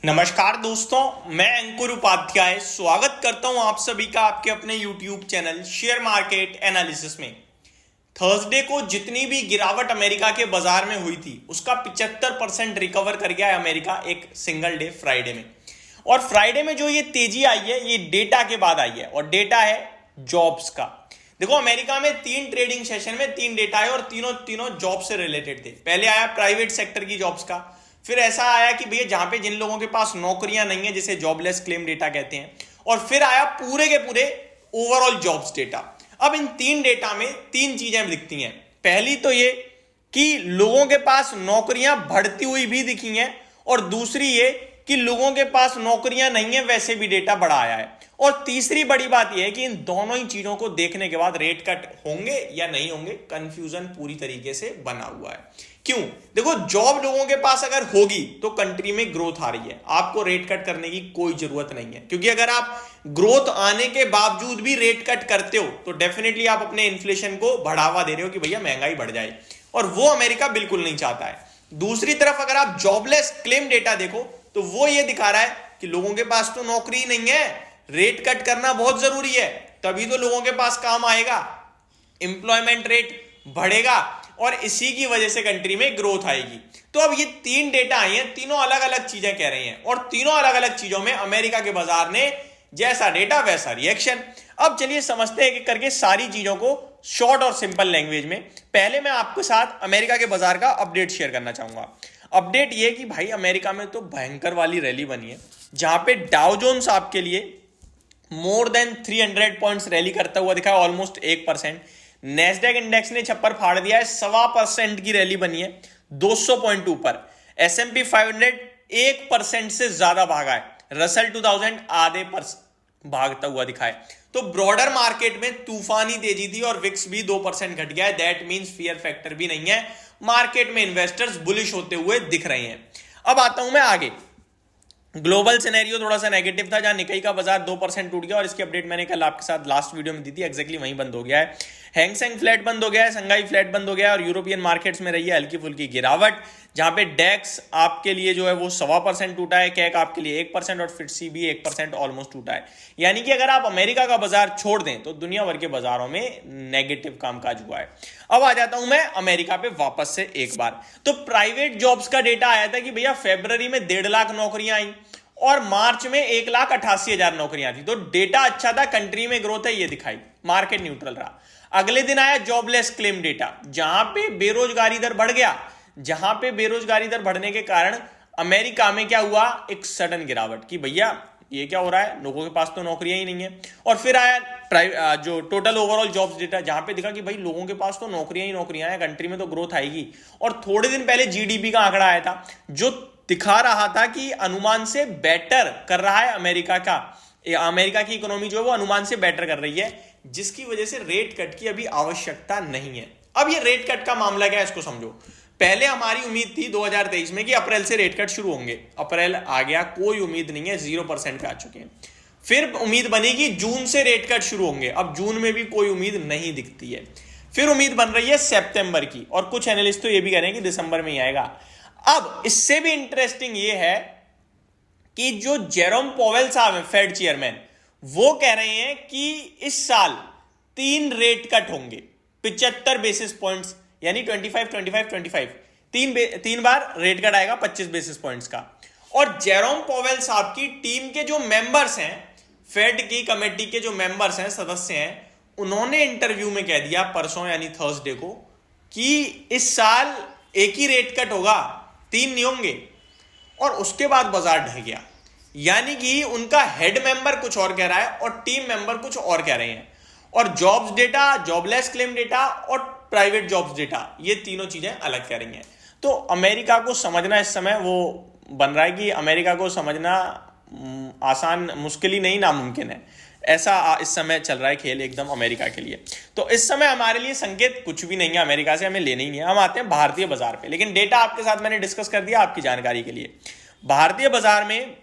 नमस्कार दोस्तों, मैं अंकुर उपाध्याय स्वागत करता हूं आप सभी का आपके अपने YouTube channel share market analysis में। थर्सडे को जितनी भी गिरावट अमेरिका के बाजार में हुई थी उसका 75% रिकवर कर गया है अमेरिका एक सिंगल डे फ्राइडे में। और फ्राइडे में जो ये तेजी आई है ये डेटा के बाद आई है और डेटा है जॉब्स का। देखो, अमेरिका में 3 ट्रेडिंग सेशन में 3 डेटा है और तीनों जॉब से रिलेटेड थे। पहले आया प्राइवेट सेक्टर की जॉब्स का, फिर ऐसा आया कि भैया जहां पे जिन लोगों के पास नौकरियां नहीं है जिसे जॉबलेस क्लेम डेटा कहते हैं, और फिर आया पूरे के पूरे ओवरऑल जॉब्स डेटा। अब इन 3 डेटा में 3 चीजें दिखती हैं। पहली तो ये कि लोगों के पास नौकरियां बढ़ती हुई भी दिखी हैं, और दूसरी ये कि लोगों के पास नौकरियां नहीं है वैसे भी डेटा बढ़ा आया है। और तीसरी बड़ी बात यह है कि इन दोनों ही चीजों को देखने के बाद रेट कट होंगे या नहीं होंगे, कंफ्यूजन पूरी तरीके से बना हुआ है। क्यों? देखो, जॉब लोगों के पास अगर होगी तो कंट्री में ग्रोथ आ रही है, आपको रेट कट करने की कोई जरूरत नहीं है। क्योंकि अगर आप ग्रोथ आने के बावजूद भी रेट कट करते हो तो डेफिनेटली आप अपने इन्फ्लेशन को बढ़ावा दे रहे हो कि भैया महंगाई बढ़ जाए, और वो अमेरिका बिल्कुल नहीं चाहता है। दूसरी तरफ अगर आप जॉबलेस क्लेम डेटा देखो तो वो ये दिखा रहा है कि लोगों के पास तो नौकरी नहीं है, रेट कट करना बहुत जरूरी है, तभी तो लोगों के पास काम आएगा, एम्प्लॉयमेंट रेट बढ़ेगा और इसी की वजह से कंट्री में ग्रोथ आएगी। तो अब ये 3 डेटा आई हैं, तीनों अलग अलग चीजें कह रही हैं, और तीनों अलग अलग चीजों में अमेरिका के बाजार ने जैसा डेटा वैसा रिएक्शन। अब चलिए समझते हैं एक करके सारी चीजों को शॉर्ट और सिंपल लैंग्वेज में। पहले मैं आपके साथ अमेरिका के बाजार का अपडेट शेयर करना चाहूंगा। अपडेट ये कि भाई अमेरिका में तो भयंकर वाली रैली बनी है, जहां पे डाउ जोन्स आपके लिए मोर देन 300 पॉइंट्स रैली करता हुआ दिखा है, ऑलमोस्ट 1%। नेस्डेक इंडेक्स ने छप्पर फाड़ दिया है, 1.25% की रैली बनी है 200 पॉइंट ऊपर। S&P 500 1% से ज्यादा भागा है, रसल 2000 आधे पर भागता हुआ दिखा है। तो ब्रॉडर मार्केट में तूफानी तेजी थी और विक्स भी 2% घट गया है। दैट मींस फियर फैक्टर भी नहीं है, मार्केट में इन्वेस्टर्स बुलिश होते हुए दिख रहे हैं। अब आता हूं मैं आगे। ग्लोबल सिनेरियो थोड़ा सा नेगेटिव था, जहां निकाई का बाजार 2% टूट गया, और इसकी अपडेट मैंने कल आपके साथ लास्ट वीडियो में दी थी, एक्जैक्टली वहीं बंद हो गया है। हैंगसेंग फ्लैट बंद हो गया है, संघाई फ्लैट बंद हो गया है, और यूरोपियन मार्केट्स में रही है हल्की फुल्की गिरावट, जहां पे डेक्स आपके लिए जो है वो 1.25% टूटा है, कैक आपके लिए 1% और फिटसी भी 1% ऑलमोस्ट टूटा है। यानी कि अगर आप अमेरिका का बाजार छोड़ दें तो दुनिया भर के बाजारों में नेगेटिव कामकाज हुआ है। अब आ जाता हूं मैं अमेरिका पे वापस से एक बार। तो प्राइवेट जॉब्स का डेटा आया था कि भैया फरवरी में 1.5 लाख नौकरियां आई और मार्च में 1,88,000 नौकरियां थी। तो डेटा अच्छा था, कंट्री में ग्रोथ है ये दिखाई, मार्केट न्यूट्रल रहा। अगले दिन आया जॉबलेस क्लेम डेटा, जहां पे बेरोजगारी दर बढ़ गया। जहां पे बेरोजगारी दर बढ़ने के कारण अमेरिका में क्या हुआ, एक सडन गिरावट कि भैया ये क्या हो रहा है, लोगों के पास तो नौकरियां ही नहीं है। और फिर आया जो टोटल ओवरऑल जॉब्स डेटा, जहां पे दिखा कि भाई लोगों के पास तो नौकरियां ही नौकरियां हैं, कंट्री में तो ग्रोथ आएगी। और थोड़े दिन पहले जीडीपी का आंकड़ा आया था जो दिखा रहा था कि अनुमान से बेटर कर रहा है अमेरिका की इकोनॉमी जो है वो अनुमान से बेटर कर रही है, जिसकी वजह से रेट कट की अभी आवश्यकता नहीं है। अब ये रेट कट का मामला क्या है इसको समझो। पहले हमारी उम्मीद थी 2023 में कि अप्रैल से रेट कट शुरू होंगे, अप्रैल आ गया, कोई उम्मीद नहीं है, 0% पे आ चुके हैं। फिर उम्मीद बनी कि जून से रेट कट शुरू होंगे, अब जून में भी कोई उम्मीद नहीं दिखती है। फिर उम्मीद बन रही है सितंबर की, और कुछ एनालिस्ट तो ये भी कह रहे हैं कि दिसंबर में ही आएगा। अब इससे भी इंटरेस्टिंग ये है कि जो जेरोम पॉवेल साहब हैं फेड चेयरमैन, वो कह रहे हैं कि इस साल 3 रेट कट होंगे, 75 बेसिस पॉइंट्स, यानी 25 25 25, तीन बार रेट कट आएगा 25 बेसिस पॉइंट्स का। और जेरोम पॉवेल साहब की टीम के जो मेंबर्स हैं, फेड की कमेटी के जो मेंबर्स हैं, सदस्य हैं, उन्होंने इंटरव्यू में कह दिया परसों यानी थर्सडे को कि इस साल एक ही रेट कट होगा, 3 नहीं होंगे। और उसके बाद बाजार ढह गया, यानी कि उनका हेड मेंबर कुछ और कह रहा है और टीम मेंबर कुछ और कह रहे हैं। और jobs data, jobless claim data और प्राइवेट जॉब्स डेटा, ये तीनों चीजें अलग कह रही हैं। तो अमेरिका को समझना इस समय वो बन रहा है कि अमेरिका को समझना आसान, मुश्किल ही नहीं, नामुमकिन है। ऐसा इस समय चल रहा है खेल एकदम अमेरिका के लिए। तो इस समय हमारे लिए संकेत कुछ भी नहीं है, अमेरिका से हमें लेने ही नहीं है। हम आते हैं भारतीय बाजार पे, लेकिन डेटा आपके साथ मैंने डिस्कस कर दिया आपकी जानकारी के लिए। भारतीय बाजार में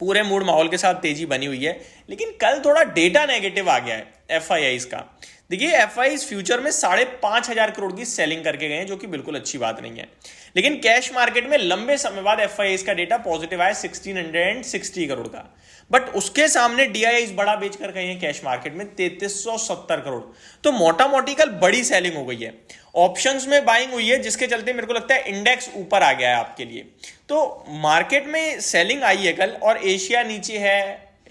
पूरे मूड माहौल के साथ तेजी बनी हुई है, लेकिन कल थोड़ा डेटा नेगेटिव आ गया है FIIs का। देखिए एफआईज फ्यूचर में 5,500 करोड़ की सेलिंग करके गए हैं, जो कि बिल्कुल अच्छी बात नहीं है। लेकिन कैश मार्केट में लंबे समय बाद एफआईज का डेटा पॉजिटिव आया 1660 करोड़ का, बट उसके सामने डीआईआईज बड़ा बेच कर गए हैं कैश मार्केट में 3370 करोड़। तो मोटा मोटी कल बड़ी सेलिंग हो गई है, ऑप्शंस में बाइंग हुई है, जिसके चलते मेरे को लगता है इंडेक्स ऊपर आ गया है आपके लिए। तो मार्केट में सेलिंग आई है कल, और एशिया नीचे है,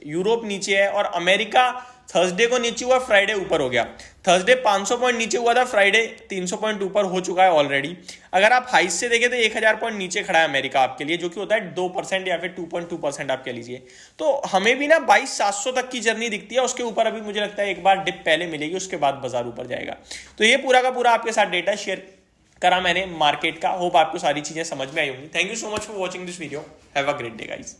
यूरोप नीचे है, और अमेरिका थर्सडे को नीचे हुआ, फ्राइडे ऊपर हो गया। थर्सडे 500 पॉइंट नीचे हुआ था, फ्राइडे 300 पॉइंट ऊपर हो चुका है ऑलरेडी। अगर आप हाई से देखें तो 1000 पॉइंट नीचे खड़ा है अमेरिका आपके लिए, जो कि होता है 2% या फिर 2.2% आप कह लीजिए। तो हमें भी ना 22,700 तक की जर्नी दिखती है, उसके ऊपर अभी मुझे लगता है एक बार डिप पहले मिलेगी, उसके बाद बाजार ऊपर जाएगा। तो ये पूरा का पूरा आपके साथ डेटा शेयर करा मैंने मार्केट का। होप आपको सारी चीजें समझ में आई होंगी। Thank you so much for watching this video. Have a great day guys.